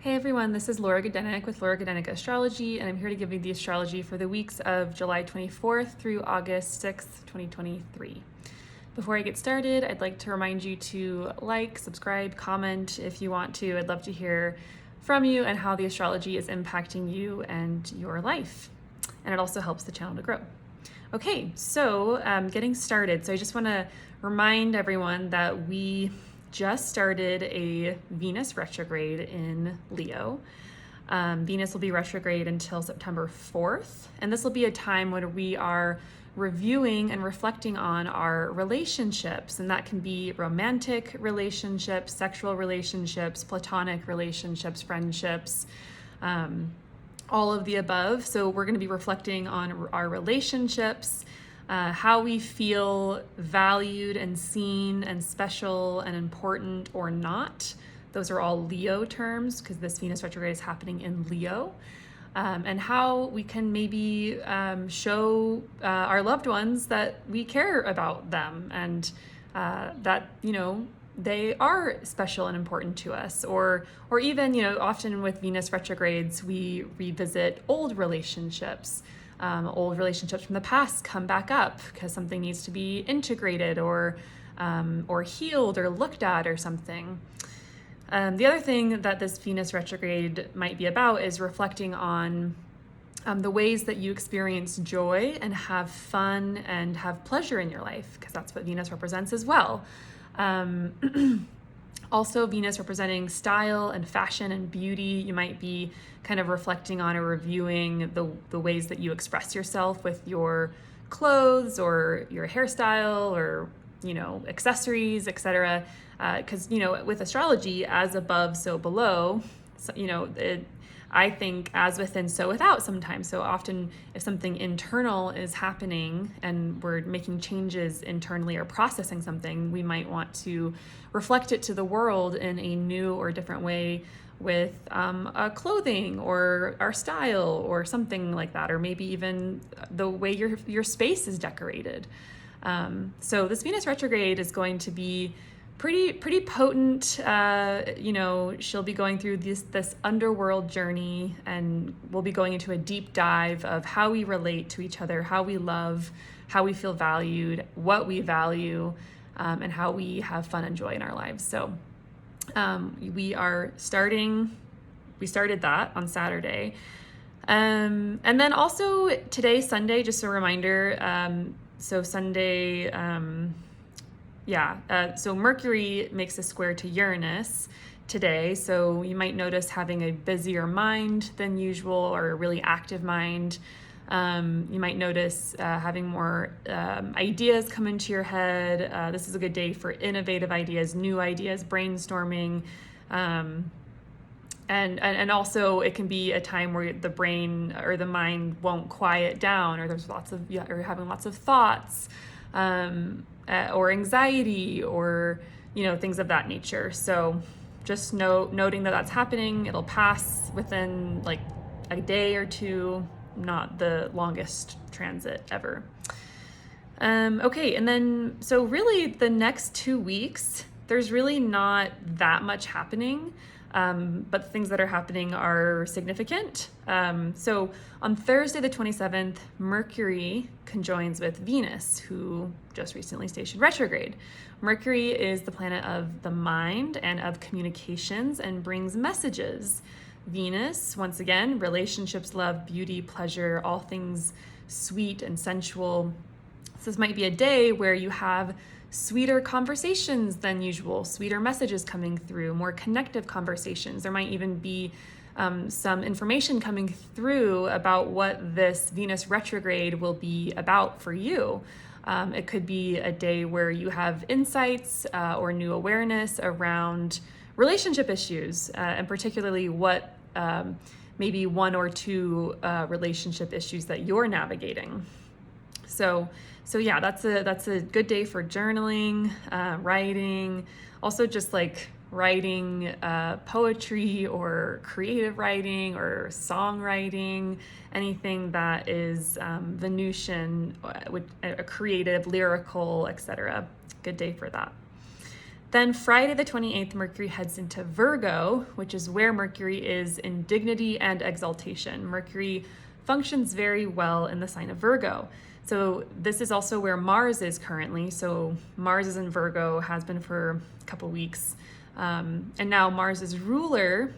Hey everyone, this is Laura Godenek with Laura Godenek Astrology, and I'm here to give you the astrology for the weeks of July 24th through August 6th, 2023. Before I get started, I'd like to remind you to like, subscribe, comment if you want to. I'd love to hear from you and how the astrology is impacting you and your life. And it also helps the channel to grow. Okay, so getting started. So I just want to remind everyone that we just started a Venus retrograde in Leo. Venus will be retrograde until September 4th, and this will be a time when we are reviewing and reflecting on our relationships, and that can be romantic relationships, sexual relationships, platonic relationships, friendships, all of the above. So we're going to be reflecting on our relationships, how we feel valued and seen and special and important or not. Those are all Leo terms because this Venus retrograde is happening in Leo. And how we can maybe show our loved ones that we care about them and that, they are special and important to us. Or even, often with Venus retrogrades, we revisit old relationships. Old relationships from the past come back up because something needs to be integrated or healed or looked at or something. The other thing that this Venus retrograde might be about is reflecting on the ways that you experience joy and have fun and have pleasure in your life, because that's what Venus represents as well. Also, Venus representing style and fashion and beauty. You might be kind of reflecting on or reviewing the ways that you express yourself with your clothes or your hairstyle or, accessories, etc. Because, with astrology, as above, so below, I think as within, so without sometimes. So often if something internal is happening and we're making changes internally or processing something, we might want to reflect it to the world in a new or different way with clothing or our style or something like that, or maybe even the way your space is decorated. So this Venus retrograde is going to be pretty potent. She'll be going through this underworld journey, and we'll be going into a deep dive of how we relate to each other, how we love, how we feel valued, what we value, and how we have fun and joy in our lives. So we started that on Saturday. And then also today, Sunday, just a reminder. So Sunday, so Mercury makes a square to Uranus today. So you might notice having a busier mind than usual or a really active mind. You might notice having more ideas come into your head. This is a good day for innovative ideas, new ideas, brainstorming. And also it can be a time where the brain or the mind won't quiet down, or there's or having lots of thoughts, or anxiety, or things of that nature. So just noting that that's happening. It'll pass within like a day or two, not the longest transit ever. Okay, and then so really the next 2 weeks, there's really not that much happening. But the things that are happening are significant. So on Thursday, the 27th, Mercury conjoins with Venus, who just recently stationed retrograde. Mercury is the planet of the mind and of communications and brings messages. Venus, once again, relationships, love, beauty, pleasure, all things sweet and sensual. So this might be a day where you have sweeter conversations than usual, sweeter messages coming through, more connective conversations. There might even be some information coming through about what this Venus retrograde will be about for you. It could be a day where you have insights or new awareness around relationship issues, and particularly what maybe one or two relationship issues that you're navigating. So yeah, that's a good day for journaling, writing, also just like writing poetry or creative writing or songwriting, anything that is Venusian, with a creative, lyrical, etc. Good day for that. Then Friday the 28th, Mercury heads into Virgo, which is where Mercury is in dignity and exaltation. Mercury functions very well in the sign of Virgo. So this is also where Mars is currently. So Mars is in Virgo, has been for a couple weeks. And now Mars's ruler,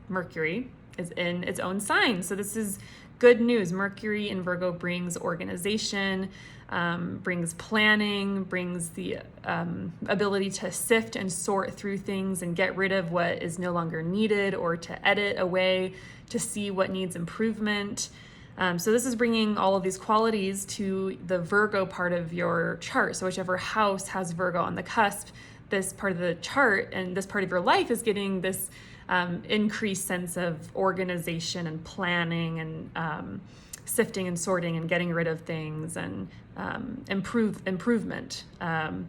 Mercury, is in its own sign. So this is good news. Mercury in Virgo brings organization, brings planning, brings the ability to sift and sort through things and get rid of what is no longer needed, or to edit away, to see what needs improvement. So this is bringing all of these qualities to the Virgo part of your chart. So whichever house has Virgo on the cusp, this part of the chart and this part of your life is getting this increased sense of organization and planning and sifting and sorting and getting rid of things and improvement. The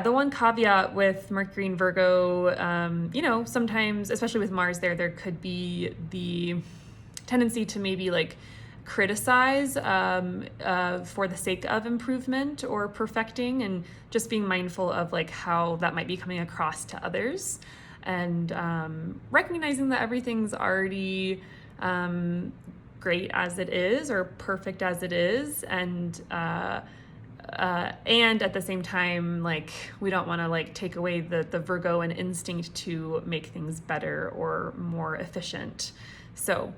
one caveat with Mercury and Virgo, sometimes, especially with Mars there could be the tendency to maybe like criticize for the sake of improvement or perfecting, and just being mindful of like how that might be coming across to others, and recognizing that everything's already great as it is, or perfect as it is, and at the same time, like, we don't want to like take away the Virgoan instinct to make things better or more efficient. So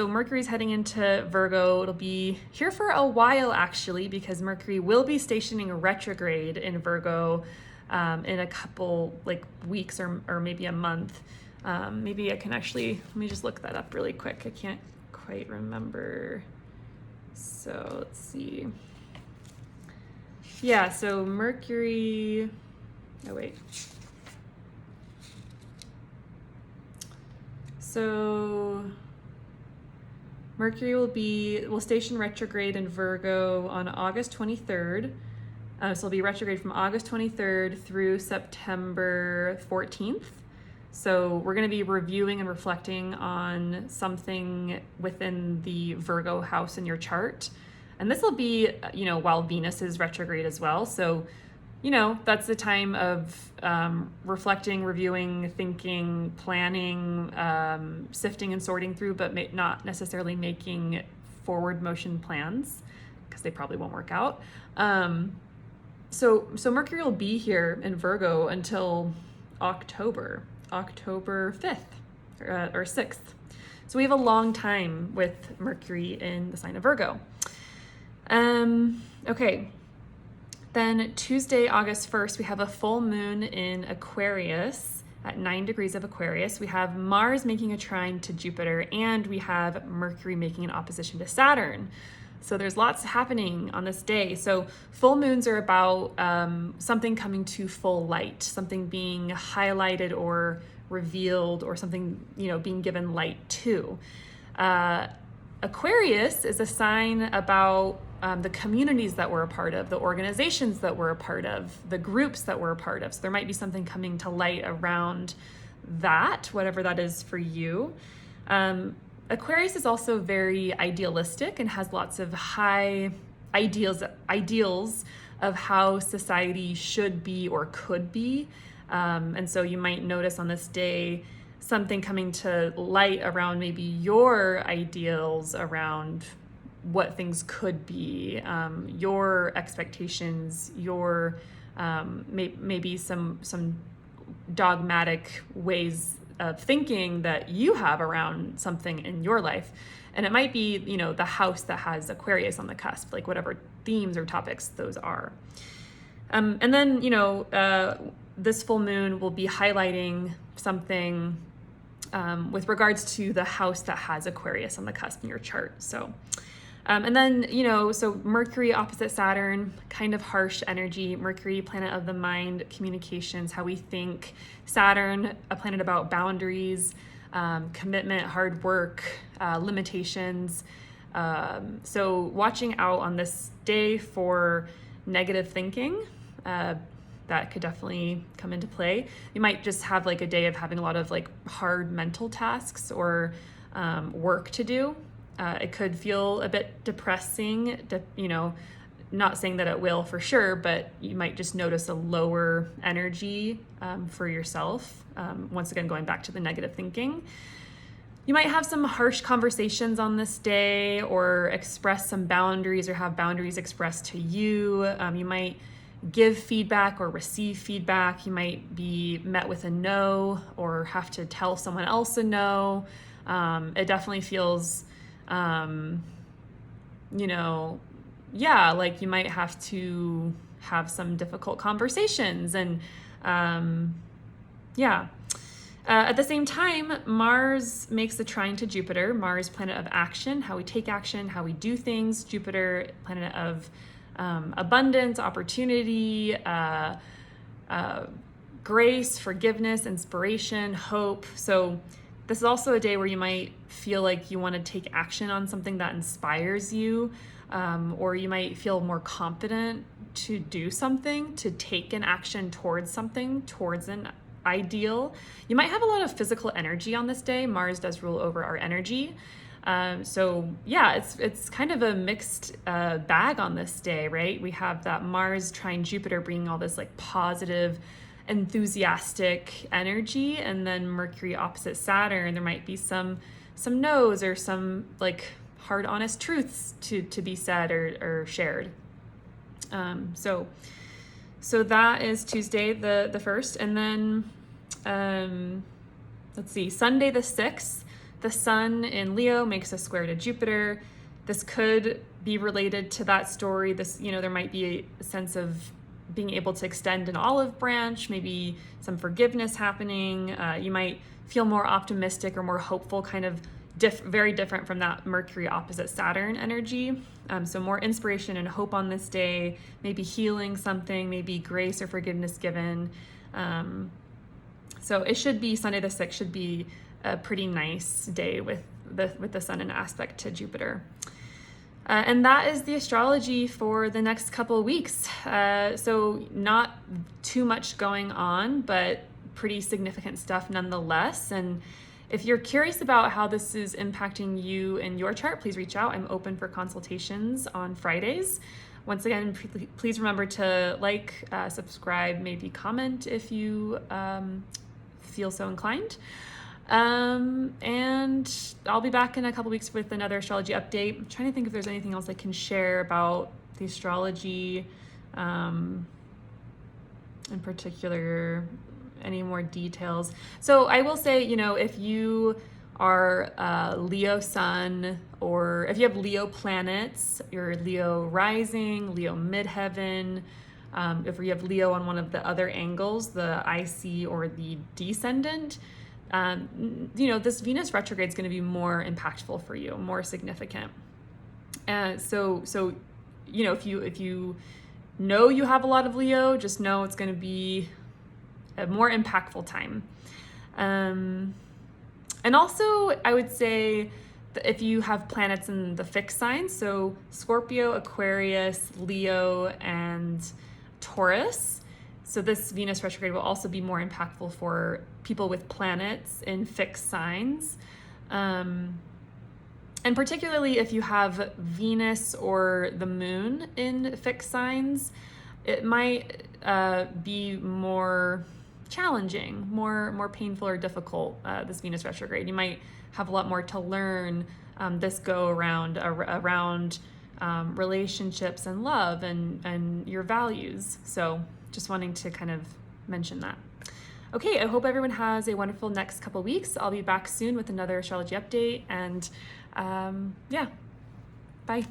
Mercury's heading into Virgo. It'll be here for a while, actually, because Mercury will be stationing retrograde in Virgo in a couple like weeks or maybe a month. Maybe I can actually, let me just look that up really quick. I can't quite remember. So let's see. Yeah, so Mercury, oh wait. So Mercury will station retrograde in Virgo on August 23rd. So it'll be retrograde from August 23rd through September 14th. So we're going to be reviewing and reflecting on something within the Virgo house in your chart. And this will be, while Venus is retrograde as well. So, that's the time of reflecting, reviewing, thinking, planning, sifting and sorting through, but not necessarily making forward motion plans, because they probably won't work out. So Mercury will be here in Virgo until October 5th or 6th. So we have a long time with Mercury in the sign of Virgo. Okay. Then Tuesday, August 1st, we have a full moon in Aquarius at 9 degrees of Aquarius. We have Mars making a trine to Jupiter, and we have Mercury making an opposition to Saturn. So there's lots happening on this day. So full moons are about something coming to full light, something being highlighted or revealed, or something, being given light to. Aquarius is a sign about the communities that we're a part of, the organizations that we're a part of, the groups that we're a part of. So there might be something coming to light around that, whatever that is for you. Aquarius is also very idealistic and has lots of high ideals of how society should be or could be. And so you might notice on this day something coming to light around maybe your ideals around what things could be, your expectations, your maybe some dogmatic ways of thinking that you have around something in your life. And it might be, the house that has Aquarius on the cusp, like whatever themes or topics those are. And then, this full moon will be highlighting something with regards to the house that has Aquarius on the cusp in your chart. So, and then, so Mercury opposite Saturn, kind of harsh energy. Mercury, planet of the mind, communications, how we think. Saturn, a planet about boundaries, commitment, hard work, limitations. So watching out on this day for negative thinking. That could definitely come into play. You might just have like a day of having a lot of like hard mental tasks or work to do. It could feel a bit depressing, not saying that it will for sure, but you might just notice a lower energy for yourself. Once again, going back to the negative thinking. You might have some harsh conversations on this day, or express some boundaries, or have boundaries expressed to you. You might give feedback or receive feedback. You might be met with a no, or have to tell someone else a no. It definitely feels, like you might have to have some difficult conversations. And at the same time, Mars makes a trine to Jupiter. Mars, planet of action, how we take action, how we do things. Jupiter, planet of abundance, opportunity, grace, forgiveness, inspiration, hope. So this is also a day where you might feel like you want to take action on something that inspires you, or you might feel more confident to do something, to take an action towards something, towards an ideal. You might have a lot of physical energy on this day. Mars does rule over our energy. It's kind of a mixed bag on this day, right? We have that Mars trine Jupiter bringing all this like positive, enthusiastic energy, and then Mercury opposite Saturn. There might be some no's, or some like hard, honest truths to be said or shared. So that is Tuesday, the 1st. And then, Sunday the 6th, the Sun in Leo makes a square to Jupiter. This could be related to that story. There might be a sense of being able to extend an olive branch, maybe some forgiveness happening. You might feel more optimistic or more hopeful, kind of very different from that Mercury opposite Saturn energy. So more inspiration and hope on this day, maybe healing something, maybe grace or forgiveness given. So it should be, Sunday the 6th should be a pretty nice day with the Sun in aspect to Jupiter. And that is the astrology for the next couple of weeks. So not too much going on, but pretty significant stuff nonetheless. And if you're curious about how this is impacting you in your chart, please reach out. I'm open for consultations on Fridays. Once again, please remember to like, subscribe, maybe comment if you feel so inclined. And I'll be back in a couple weeks with another astrology update. I'm trying to think if there's anything else I can share about the astrology, in particular, any more details. So I will say, if you are Leo sun, or if you have Leo planets, your Leo rising, Leo midheaven, if you have Leo on one of the other angles, the IC or the descendant, this Venus retrograde is going to be more impactful for you, more significant. And so if you know you have a lot of Leo, just know it's going to be a more impactful time. And also, I would say that if you have planets in the fixed signs, so Scorpio, Aquarius, Leo, and Taurus. So this Venus retrograde will also be more impactful for people with planets in fixed signs. And particularly if you have Venus or the moon in fixed signs, it might be more challenging, more painful or difficult, this Venus retrograde. You might have a lot more to learn this go around relationships and love and your values. So just wanting to kind of mention that. Okay, I hope everyone has a wonderful next couple weeks. I'll be back soon with another astrology update, and bye.